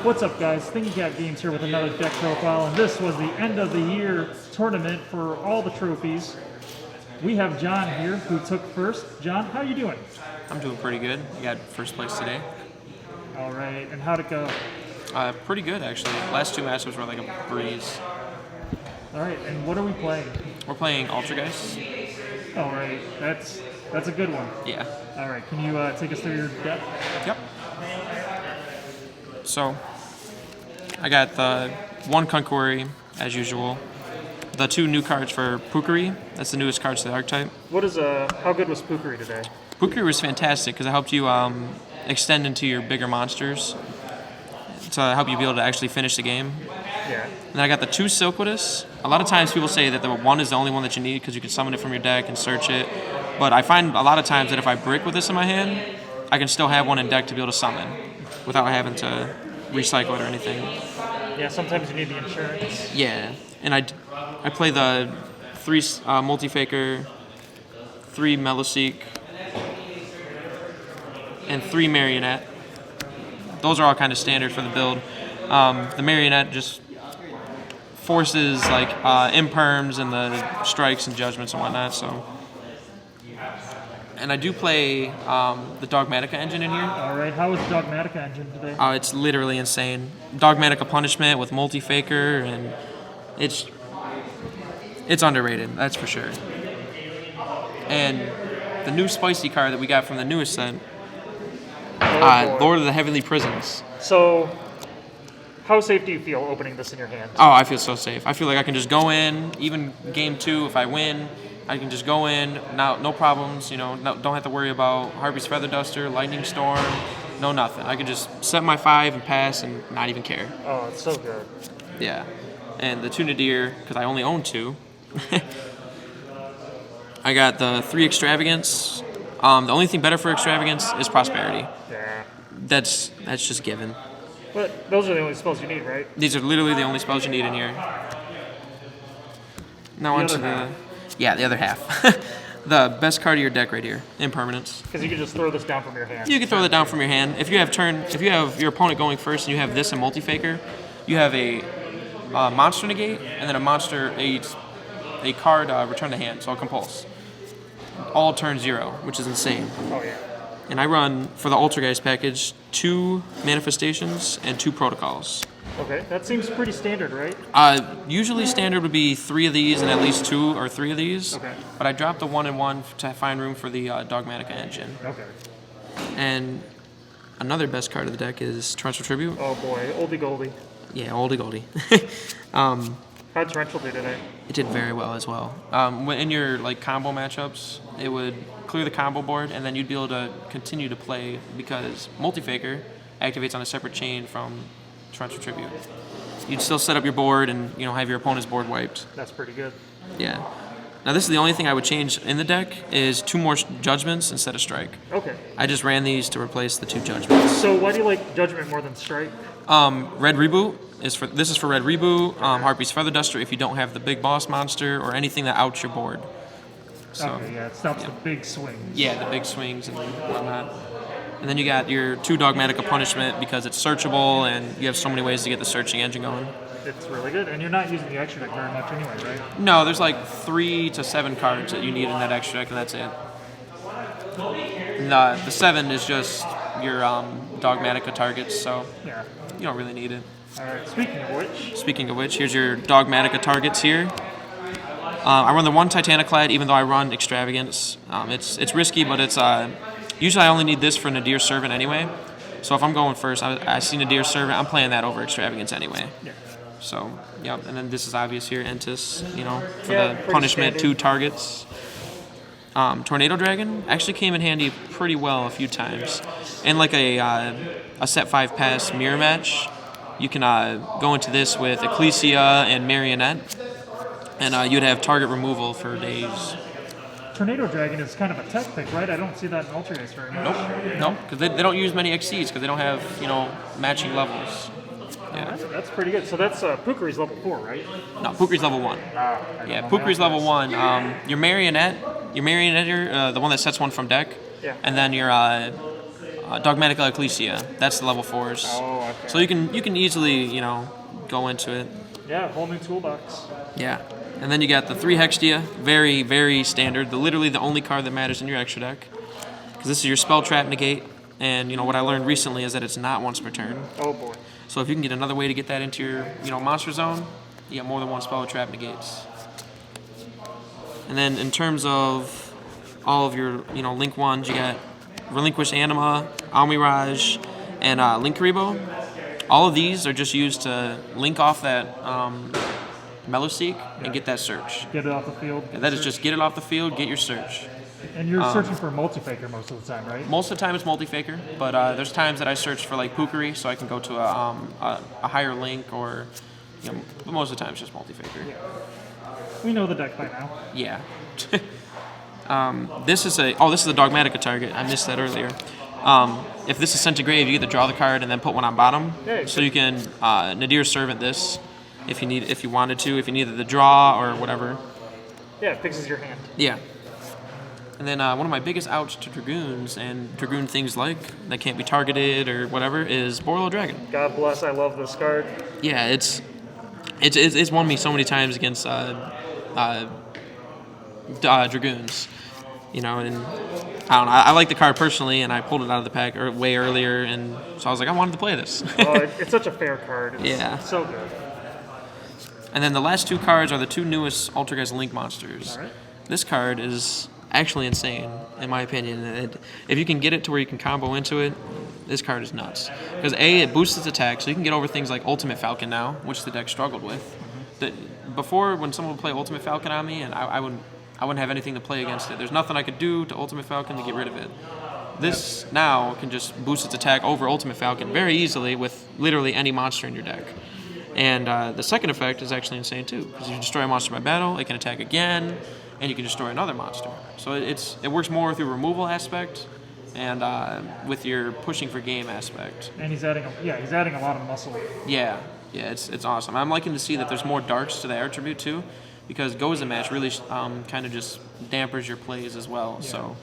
What's up, guys? Thinking Cat Games here with another deck profile, and this was the end of the year tournament for all the trophies. We have John here, who took first. John, how you doing? I'm doing pretty good. I got first place today. All right, and how'd it go? Pretty good, actually. Last two matches were like a breeze. All right, and what are we playing? We're playing Altergeist. All right, that's a good one. Yeah. All right, can you take us through your deck? Yep. So, I got the one Pookuery, as usual. The two new cards for Pookuery. That's the newest cards to the archetype. How good was Pookuery today? Pookuery was fantastic because it helped you extend into your bigger monsters to help you be able to actually finish the game. Yeah. And then I got the two Silkwitous. A lot of times people say that the one is the only one that you need because you can summon it from your deck and search it. But I find a lot of times that if I brick with this in my hand, I can still have one in deck to be able to summon without having to recycle it or anything. Yeah, sometimes you need the insurance. Yeah, and I play the 3 Multifaker, 3 Meloseek, and 3 Marionette. Those are all kind of standard for the build. The Marionette just forces like imperms and the strikes and judgments and whatnot. So, and I do play the Dogmatika engine in here. All right, how was the Dogmatika engine today? It's literally insane. Dogmatika Punishment with Multifaker, and it's underrated, that's for sure. And the new spicy card that we got from the newest set, Lord of the Heavenly Prisons. So, how safe do you feel opening this in your hand? Oh, I feel so safe. I feel like I can just go in, even game 2, if I win, I can just go in, no problems, don't have to worry about Hornby's Feather Duster, Lightning Storm, no nothing. I can just set my 5 and pass and not even care. Oh, it's so good. Yeah. And the 2 Nadir, because I only own 2. I got the 3 Extravagance. The only thing better for Extravagance is Prosperity. Yeah. That's just given. But those are the only spells you need, right? These are literally the only spells you need in here. Now onto the other half. The best card of your deck right here, Impermanence. Because you can just throw this down from your hand. You can throw that down from your hand. If you have your opponent going first and you have this in Multifaker, you have a monster negate and then a card return to hand, so a compulse. All turn 0, which is insane. Oh yeah. And I run, for the Altergeist package, 2 Manifestations and 2 Protocols. Okay, that seems pretty standard, right? Usually standard would be 3 of these and at least 2 or 3 of these. Okay. But I dropped the 1 and 1 to find room for the Dogmatika engine. Okay. And another best card of the deck is Torrential Tribute. Oh boy, oldie goldie. Yeah, oldie goldie. How'd Torrential do today? It did very well as well. In your combo matchups, it would clear the combo board, and then you'd be able to continue to play because Multifaker activates on a separate chain from Torrential Tribute. You'd still set up your board and have your opponent's board wiped. That's pretty good. Yeah. Now this is the only thing I would change in the deck is 2 more judgments instead of strike. Okay. I just ran these to replace the 2 judgments. So why do you like Judgment more than Strike? Red Reboot is for Red Reboot. Hornby's Feather Duster if you don't have the big boss monster or anything that outs your board. So, okay, yeah, it stops the big swings. Yeah, the big swings and whatnot. And then you got your 2 Dogmatika Punishment because it's searchable and you have so many ways to get the searching engine going. It's really good, and you're not using the extra deck very much anyway, right? No, there's 3 to 7 cards that you need in that extra deck, and that's it. And, the 7 is just your Dogmatika targets, so Yeah. you don't really need it. All right. Speaking of which, Here's your Dogmatika targets here. I run the 1 Titaniclad, even though I run Extravagance. It's risky, but it's usually I only need this for Nadir Servant anyway. So if I'm going first, I see Nadir Servant, I'm playing that over Extravagance anyway. Yeah. So, yep, and then this is obvious here, Entis, for Yeah, the pretty punishment, standard. 2 targets. Tornado Dragon actually came in handy pretty well a few times. In a set 5 pass mirror match, you can go into this with Ecclesia and Marionette, and you'd have target removal for days. Tornado Dragon is kind of a tech pick, right? I don't see that in Altergeist very much. Nope, because they don't use many XCs because they don't have, matching levels. Yeah. That's pretty good. So that's Pookuery's level 4, right? No, Pookuery's level 1. Yeah, Pookuery's level 1. Your Marionette, the one that sets one from deck, Yeah. and then your Dogmatika Ecclesia. That's the level 4s. Oh, okay. So you can easily, go into it. Yeah, whole new toolbox. Yeah. And then you got the 3 Hextia, very, very standard. Literally the only card that matters in your extra deck. Because this is your spell trap negate. And, what I learned recently is that it's not once per turn. Oh, boy. So if you can get another way to get that into your, monster zone, you got more than one spell trap negates. And then in terms of all of your, link ones, you got Relinquish Anima, Almirage, and Link Karibo. All of these are just used to link off that Meloseek and get that search. Get it off the field. Yeah, that is just get it off the field, get your search. And you're searching for Multifaker most of the time, right? Most of the time it's Multifaker, but there's times that I search for like Pookuery, so I can go to a higher link, or but most of the time it's just Multifaker. Yeah. We know the deck by now. Yeah. This is a Dogmatika target. I missed that earlier. If this is sent to grave, you get to draw the card and then put one on bottom. Yeah, so you can Nadir Servant this if you wanted to, if you needed the draw or whatever. Yeah, it fixes your hand. Yeah. And then one of my biggest outs to Dragoons and Dragoon things like that can't be targeted or whatever is Borlo Dragon. God bless, I love this card. Yeah, it's won me so many times against Dragoons. And I don't know. I like the card personally, and I pulled it out of the pack way earlier, and so I was like, I wanted to play this. It's such a fair card. It's so good. And then the last 2 cards are the 2 newest Altergeist Link monsters. All right. This card is actually insane, in my opinion. If you can get it to where you can combo into it, this card is nuts. Because it boosts its attack, so you can get over things like Ultimate Falcon now, which the deck struggled with. Before, when someone would play Ultimate Falcon on me, and I wouldn't have anything to play against it. There's nothing I could do to Ultimate Falcon to get rid of it. This now can just boost its attack over Ultimate Falcon very easily with literally any monster in your deck. And the second effect is actually insane too, because you destroy a monster by battle, it can attack again, and you can destroy another monster. So it works more through removal aspect and with your pushing for game aspect. And he's adding a lot of muscle. Yeah, it's awesome. I'm liking to see that there's more darks to the attribute too, because Goza Match really kind of just dampers your plays as well. Yeah. So,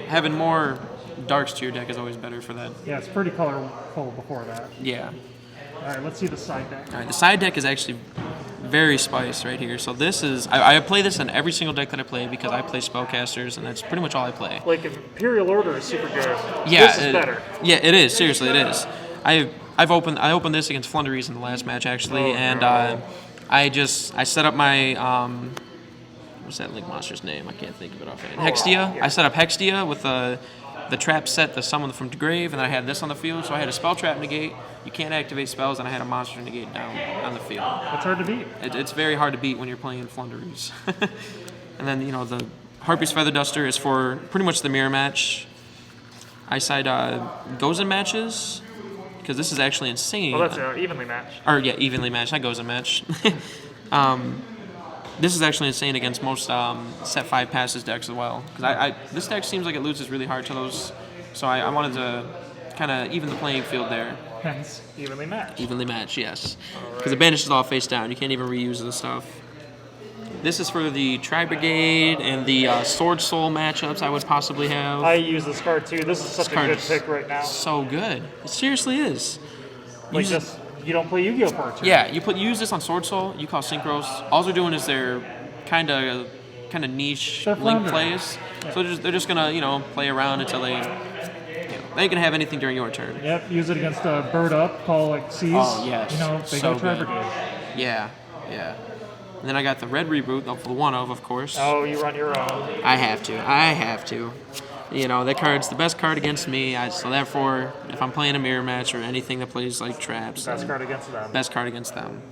having more darks to your deck is always better for that. Yeah, it's pretty colorful before that. Yeah. All right, let's see the side deck. All right, the side deck is actually very spiced right here. So this is, I play this in every single deck that I play because I play Spellcasters, and that's pretty much all I play. Like Imperial Order is super good. Yeah, this is better. Yeah, it is. Seriously, it is. I opened this against Floowandereeze in the last match actually, and I set up my what's that Link monster's name? I can't think of it offhand. Hextia. Yeah. I set up Hextia with the trap set, the summon from the grave, and then I had this on the field. So I had a spell trap negate. You can't activate spells, and I had a monster negate down on the field. It's hard to beat. It's very hard to beat when you're playing Floowandereeze. And then the Harpy's Feather Duster is for pretty much the mirror match. I side Gozen matches because this is actually insane. Well, that's an evenly matched. Or yeah, evenly matched. Not Gozen match. This is actually insane against most set 5 passes decks as well. Because this deck seems like it loses really hard to those, so I wanted to kind of even the playing field there. Hence, evenly matched. Evenly matched, yes. Because it banishes all face down. You can't even reuse the stuff. This is for the Tri-Brigade and the Sword Soul matchups I would possibly have. I use this card too. This is such a good pick right now. So good. It seriously is. You don't play Yu-Gi-Oh for it. Yeah, you use this on Sword Soul, you call Synchros. All they're doing is they're kind of niche Link plays. Yeah. So they're just gonna play around until they can have anything during your turn. Yep, use it against Bird Up, call like Seize. Oh yes, they so go Tri-Brigade. Yeah. And then I got the red reboot of the one of course. Oh, you run your own. I have to. That card's the best card against me, so therefore, if I'm playing a mirror match or anything that plays like traps, best card against them.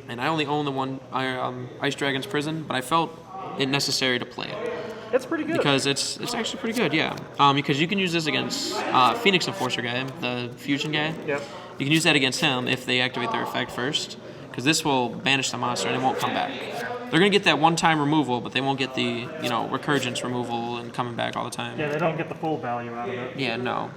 And I only own the one Ice Dragon's Prison, but I felt it necessary to play it. It's pretty good. Because it's actually pretty good, yeah. Because you can use this against Phoenix Enforcer guy, the fusion guy. Yep. You can use that against him if they activate their effect first, because this will banish the monster and it won't come back. They're going to get that one-time removal, but they won't get the, recurgence removal and coming back all the time. Yeah, they don't get the full value out of it. Yeah, no.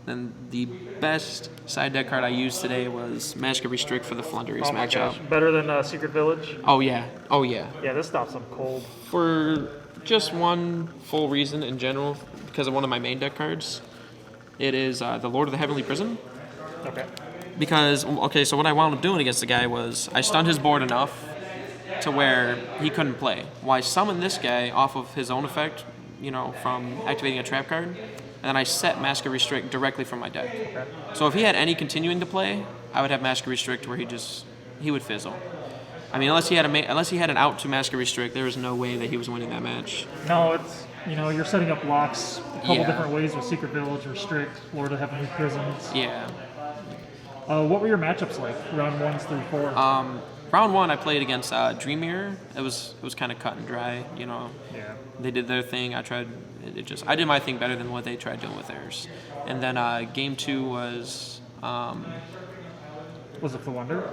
Then the best side deck card I used today was Magic Restrict for the Floowandereeze matchup. Gosh. Better than Secret Village? Oh, yeah. Yeah, this stops them cold. For just one full reason in general, because of one of my main deck cards. It is the Lord of the Heavenly Prison. Okay. Because, okay, so what I wound up doing against the guy was I stunned his board enough to where he couldn't play. Well, I summoned this guy off of his own effect, from activating a trap card, and then I set Mask of Restrict directly from my deck. Okay. So if he had any continuing to play, I would have Mask of Restrict where he would fizzle. I mean, unless he had an out to Mask of Restrict, there was no way that he was winning that match. No, it's you're setting up blocks a couple Yeah. different ways with Secret Village, Restrict, Lord of Heavenly Prisons. Yeah. What were your matchups like? Round 1 through 4. Round 1, I played against Dream Mirror. It was kind of cut and dry. Yeah. They did their thing. I did my thing better than what they tried doing with theirs. And then game 2 was. Was it Floowandereeze?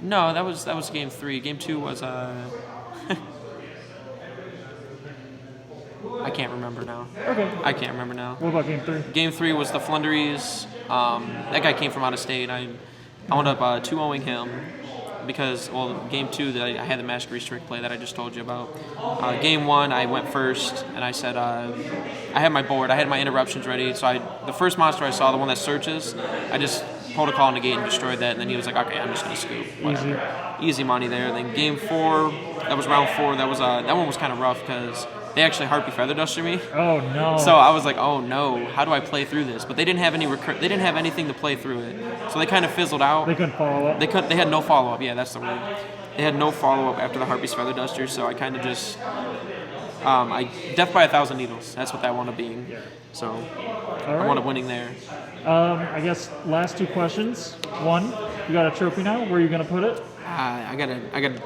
No, that was game 3. Game 2 was I can't remember now. Okay. I can't remember now. What about game 3? Game 3 was the Floowandereeze. That guy came from out of state. I wound up 2-0ing him because, game 2 that I had the Mask Restrict play that I just told you about. Game 1, I went first, and I said I had my board. I had my interruptions ready. So the first monster I saw, the one that searches, I just pulled a call negate and destroyed that. And then he was like, okay, I'm just going to scoop. Whatever. Easy money there. Then game 4, that was round 4. That one was kind of rough because they actually Harpy Feather Duster me. Oh no! So I was like, oh no, how do I play through this? But they didn't have they didn't have anything to play through it, so they kind of fizzled out. They couldn't follow up. They had no follow up. Yeah, that's the word. They had no follow up after the Harpy's Feather Duster, so I kind of just I death by 1,000 needles. That's what that wound up being. So I wound up winning there. I guess last 2 questions. 1, you got a trophy now. Where are you gonna put it? I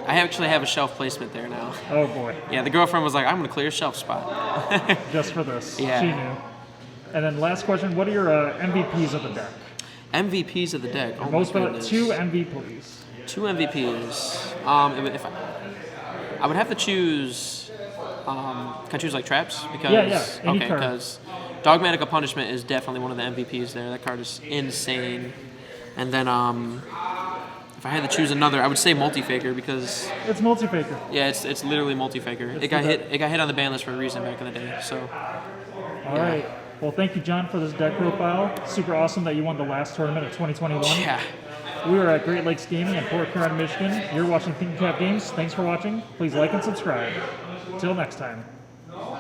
actually have a shelf placement there now. Oh boy. Yeah, the girlfriend was like, I'm gonna clear a shelf spot. Just for this. Yeah. She knew. And then last question, what are your MVPs of the deck? MVPs of the deck. Oh Most my of goodness. 2 MVPs. 2 MVPs. If I would have to choose. Can I choose like traps? Because Yeah. Any card. because Dogmatika Punishment is definitely one of the MVPs there. That card is insane. And then if I had to choose another, I would say Multifaker because It's Multifaker. yeah, it's literally Multifaker. It got hit on the ban list for a reason back in the day. So All right. Well, thank you, John, for this deck profile. Super awesome that you won the last tournament of 2021. yeah. We are at Great Lakes Gaming in Port Huron, Michigan. You're watching Thinking Cap Games. Thanks for watching. Please like and subscribe. Till next time.